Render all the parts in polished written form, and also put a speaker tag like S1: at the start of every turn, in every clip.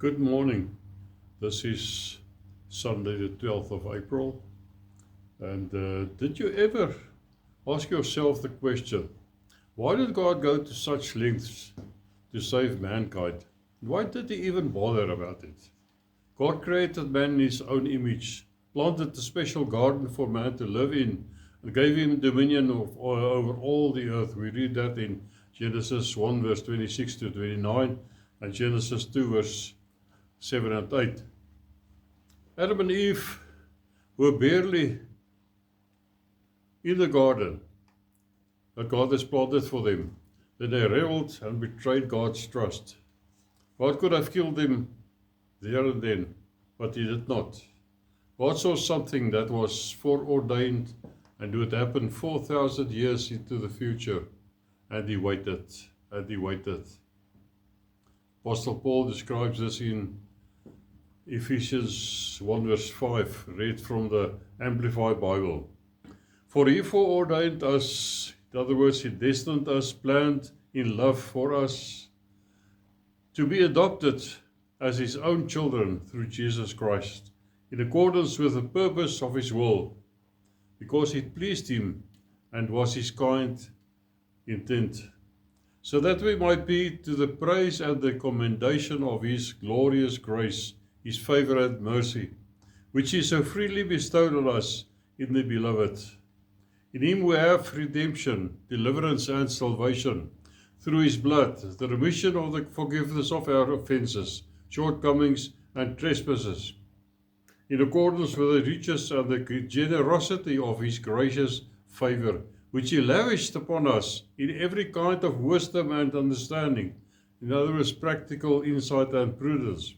S1: Good morning. This is Sunday the 12th of April. And did you ever ask yourself the question, why did God go to such lengths to save mankind? Why did he even bother about it? God created man in his own image, planted a special garden for man to live in, and gave him dominion over all the earth. We read that in Genesis 1 verse 26 to 29 and Genesis 2 verse 7 and 8. Adam and Eve were barely in the garden that God has planted for them. Then they rebelled and betrayed God's trust. God could have killed them there and then, but he did not. God saw something that was foreordained and would happen 4,000 years into the future, and he waited, and he waited. Apostle Paul describes this in Ephesians 1 verse 5, read from the Amplified Bible. For he foreordained us, in other words, he destined us, planned in love for us, to be adopted as his own children through Jesus Christ, in accordance with the purpose of his will, because it pleased him and was his kind intent, so that we might be to the praise and the commendation of his glorious grace, his favor and mercy, which he so freely bestowed on us in the Beloved. In him we have redemption, deliverance and salvation, through his blood, the remission of the forgiveness of our offences, shortcomings and trespasses, in accordance with the riches and the generosity of his gracious favour, which he lavished upon us in every kind of wisdom and understanding, in other words, practical insight and prudence,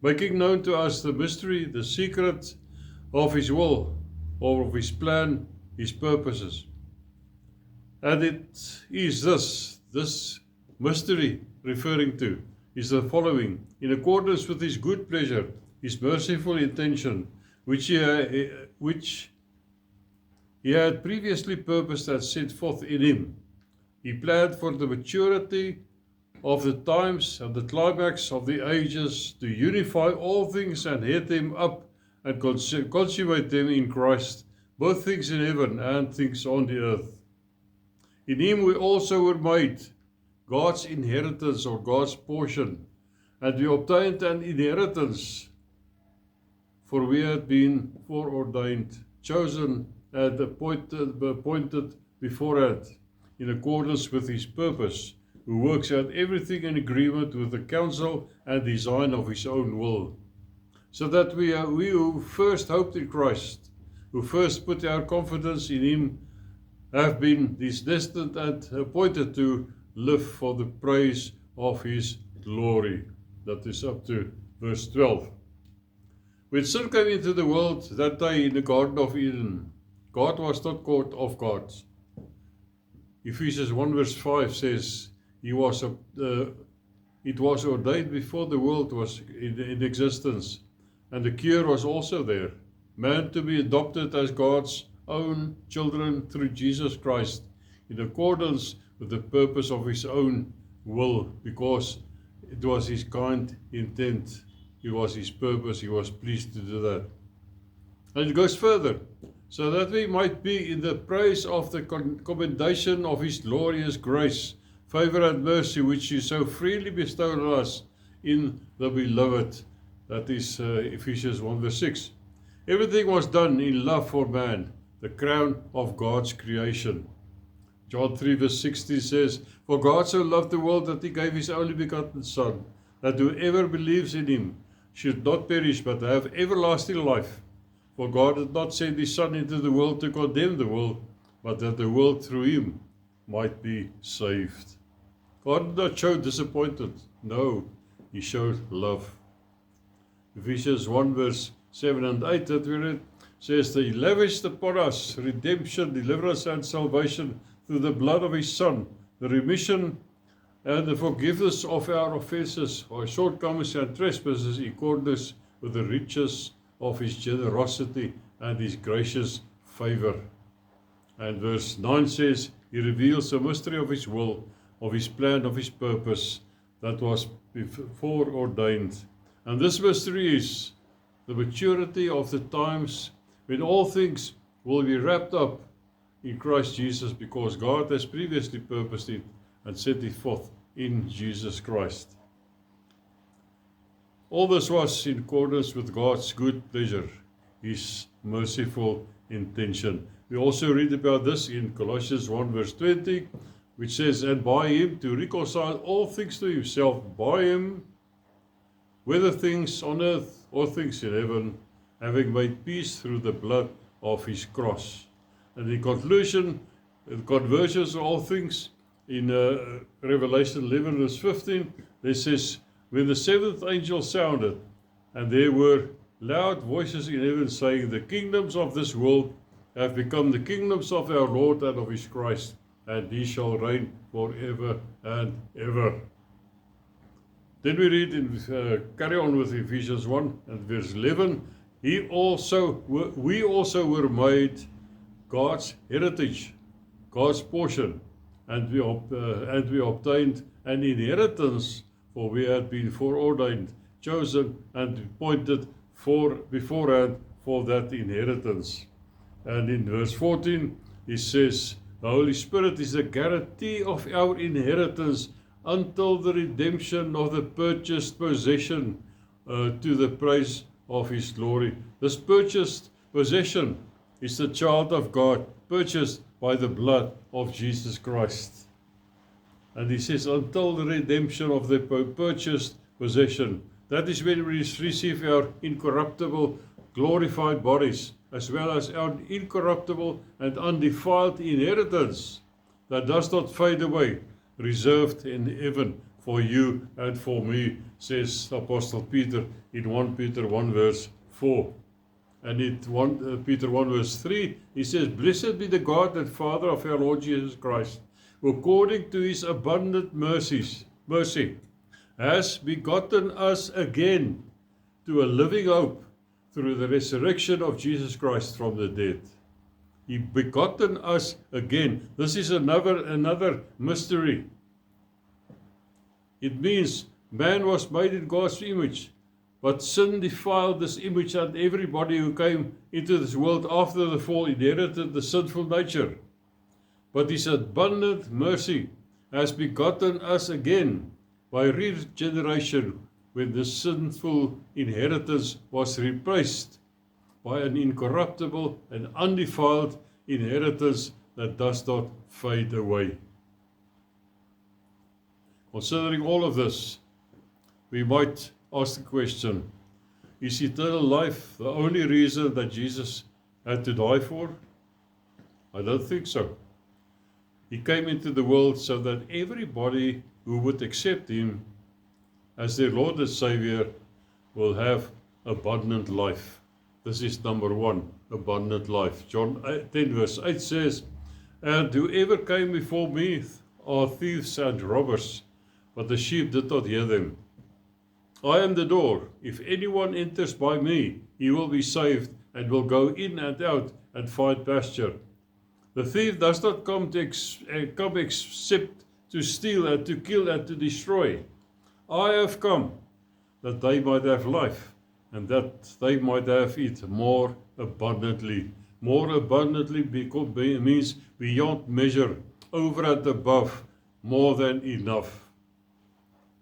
S1: making known to us the mystery, the secret of his will, or of his plan, his purposes. And it is this mystery referring to, is the following: in accordance with his good pleasure, his merciful intention, which he had previously purposed and set forth in him. He planned for the maturity of the times and the climax of the ages to unify all things and head them up and consummate them in Christ, both things in heaven and things on the earth. In him we also were made God's inheritance or God's portion, and we obtained an inheritance, for we had been foreordained, chosen and appointed beforehand, in accordance with his purpose, who works out everything in agreement with the counsel and design of his own will, so that we who first hoped in Christ, who first put our confidence in him, have been destined and appointed to live for the praise of his glory. That is up to verse 12. When sin came into the world that day in the Garden of Eden, God was not caught off guard. Ephesians 1 verse 5 says, it was ordained before the world was in existence, and the cure was also there. Man to be adopted as God's own children through Jesus Christ, in accordance with the purpose of his own will, because it was his kind intent, it was his purpose, he was pleased to do that. And it goes further, so that we might be in the praise of the commendation of his glorious grace, favour and mercy, which he so freely bestowed on us in the Beloved. That is Ephesians 1 verse 6. Everything was done in love for man, the crown of God's creation. John 3 verse 16 says, for God so loved the world that he gave his only begotten Son, that whoever believes in him should not perish but have everlasting life. For God did not send his Son into the world to condemn the world, but that the world through him might be saved. God did not show disappointment. No, he showed love. Ephesians 1 verse 7 and 8 that we read says that he lavished upon us redemption, deliverance and salvation through the blood of his Son, the remission and the forgiveness of our offences, our shortcomings and trespasses, in accordance with the riches of his generosity and his gracious favour. And verse 9 says, he reveals the mystery of his will, of his plan, of his purpose, that was foreordained, And this mystery is the maturity of the times when all things will be wrapped up in Christ Jesus, because God has previously purposed it and set it forth in Jesus Christ. All this was in accordance with God's good pleasure, His merciful intention. We also read about this in Colossians 1 verse 20, which says, and by Him to reconcile all things to Himself, by Him, whether things on earth or things in heaven, having made peace through the blood of His cross. And in conclusion, the conversions of all things in Revelation 11 verse 15, it says, when the seventh angel sounded, and there were loud voices in heaven saying, the kingdoms of this world have become the kingdoms of our Lord and of His Christ, and He shall reign forever and ever. Then we read carry on with Ephesians 1 and verse 11. We also were made God's heritage, God's portion, and we obtained an inheritance, for we had been foreordained, chosen, and appointed beforehand for that inheritance. And in verse 14, it says, the Holy Spirit is the guarantee of our inheritance until the redemption of the purchased possession to the praise of His glory. This purchased possession is the child of God, purchased by the blood of Jesus Christ. And he says, until the redemption of the purchased possession. That is when we receive our incorruptible, glorified bodies, as well as our incorruptible and undefiled inheritance that does not fade away, reserved in heaven for you and for me, says Apostle Peter in 1 Peter 1 verse 4. And in 1 Peter 1 verse 3, he says, blessed be the God and Father of our Lord Jesus Christ, who according to His abundant mercy, has begotten us again to a living hope through the resurrection of Jesus Christ from the dead. He begotten us again. This is another mystery. It means man was made in God's image, but sin defiled this image, and everybody who came into this world after the fall inherited the sinful nature. But His abundant mercy has begotten us again by regeneration, when the sinful inheritance was replaced by an incorruptible and undefiled inheritance that does not fade away. Considering all of this, we might ask the question, is eternal life the only reason that Jesus had to die for? I don't think so. He came into the world so that everybody who would accept Him as their Lord and Savior will have abundant life. This is number one, abundant life. John 10 verse 8 says, and whoever came before me are thieves and robbers, but the sheep did not hear them. I am the door. If anyone enters by me, he will be saved and will go in and out and find pasture. The thief does not come except to steal and to kill and to destroy. I have come that they might have life, and that they might have it more abundantly. More abundantly means beyond measure, over and above, more than enough.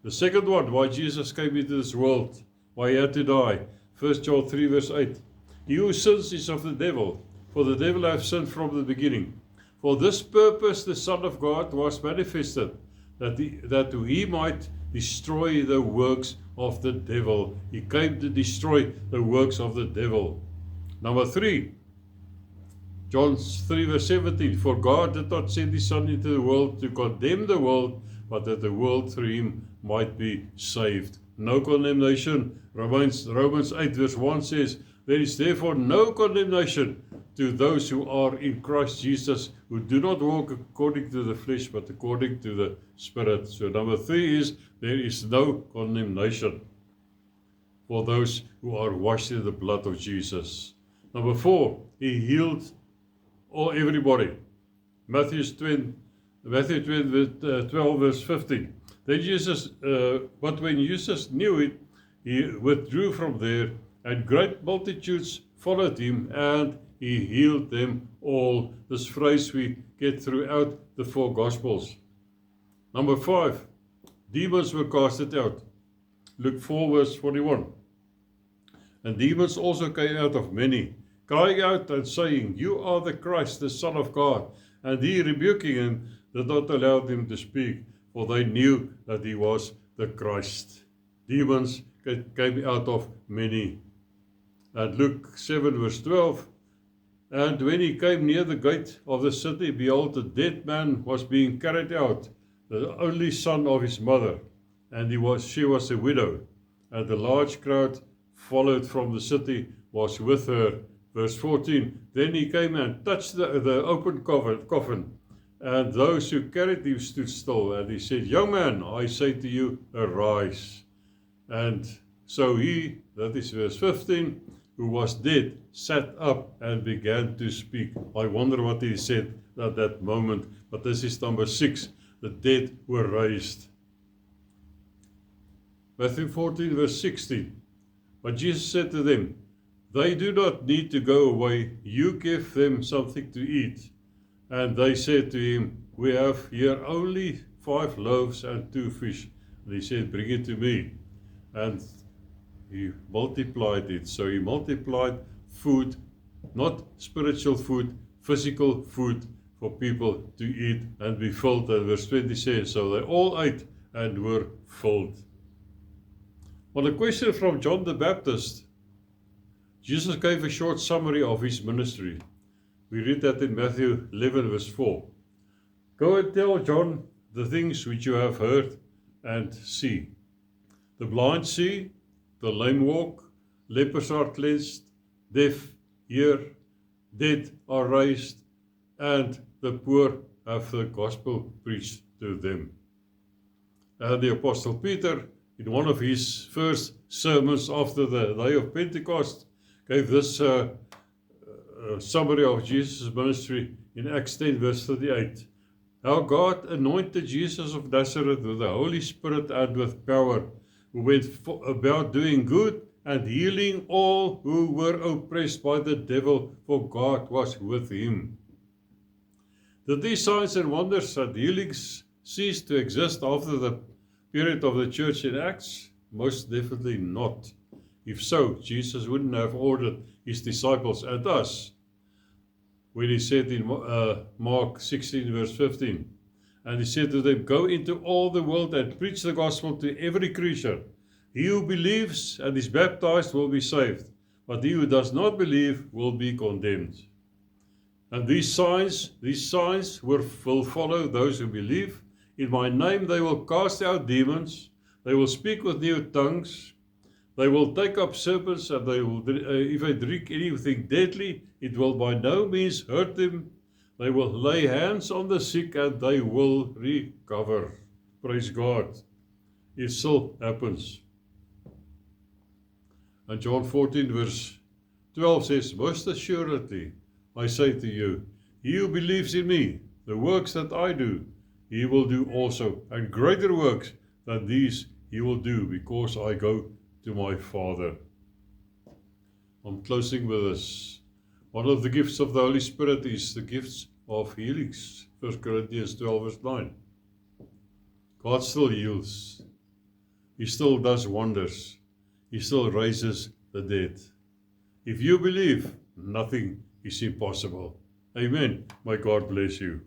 S1: The second one, why Jesus came into this world, why He had to die. 1 John 3 verse 8. He who sins is of the devil, for the devil hath sinned from the beginning. For this purpose the Son of God was manifested, that He might destroy the works of the devil. He came to destroy the works of the devil. Number 3, John 3 verse 17. For God did not send His Son into the world to condemn the world, but that the world through Him might be saved. No condemnation. Romans 8 verse 1 says, there is therefore no condemnation to those who are in Christ Jesus, who do not walk according to the flesh, but according to the Spirit. So number 3 is, there is no condemnation for those who are washed in the blood of Jesus. Number 4, He healed everybody. Matthew 12 verse 15. Then but when Jesus knew it, he withdrew from there, and great multitudes followed him, and he healed them all. This phrase we get throughout the 4 Gospels. Number 5, demons were casted out. Luke 4 verse 41. And demons also came out of many, crying out and saying, You are the Christ, the Son of God. And he, rebuking him, did not allow them to speak, for they knew that he was the Christ. Demons came out of many. And Luke 7 verse 12. And when he came near the gate of the city, behold, a dead man was being carried out, the only son of his mother, and she was a widow. And a large crowd followed from the city, was with her. Verse 14, then he came and touched the open coffin, and those who carried him stood still. And he said, Young man, I say to you, arise. And so he, that is verse 15, who was dead, sat up and began to speak. I wonder what he said at that moment. But this is number 6. The dead were raised. Matthew 14 verse 16. But Jesus said to them, They do not need to go away. You give them something to eat. And they said to him, We have here only 5 loaves and 2 fish. And he said, Bring it to me. And he multiplied it. So he multiplied food, not spiritual food, physical food for people to eat and be filled. And verse 20 says, So they all ate and were filled. On a question from John the Baptist, Jesus gave a short summary of his ministry. We read that in Matthew 11 verse 4. Go and tell John the things which you have heard and see. The blind see, the lame walk, lepers are cleansed, deaf hear, dead are raised, and the poor have the gospel preached to them. And the Apostle Peter, in one of his first sermons after the day of Pentecost, gave this summary of Jesus' ministry in Acts 10 verse 38. How God anointed Jesus of Nazareth with the Holy Spirit and with power, who went about doing good and healing all who were oppressed by the devil, for God was with him. Did these signs and wonders and healings cease to exist after the period of the church in Acts? Most definitely not. If so, Jesus wouldn't have ordered his disciples and us when he said in Mark 16 verse 15, and he said to them, Go into all the world and preach the gospel to every creature. He who believes and is baptized will be saved, but he who does not believe will be condemned. And these signs will follow those who believe. In my name they will cast out demons, they will speak with new tongues, they will take up serpents, and they will, if they drink anything deadly, it will by no means hurt them. They will lay hands on the sick and they will recover. Praise God. It still happens. And John 14 verse 12 says, Most assuredly I say to you, he who believes in me, the works that I do, he will do also, and greater works than these he will do, because I go to my Father. I'm closing with this. One of the gifts of the Holy Spirit is the gifts of healings. 1 Corinthians 12 verse 9. God still heals. He still does wonders. He still raises the dead. If you believe, nothing is impossible. Amen. May God bless you.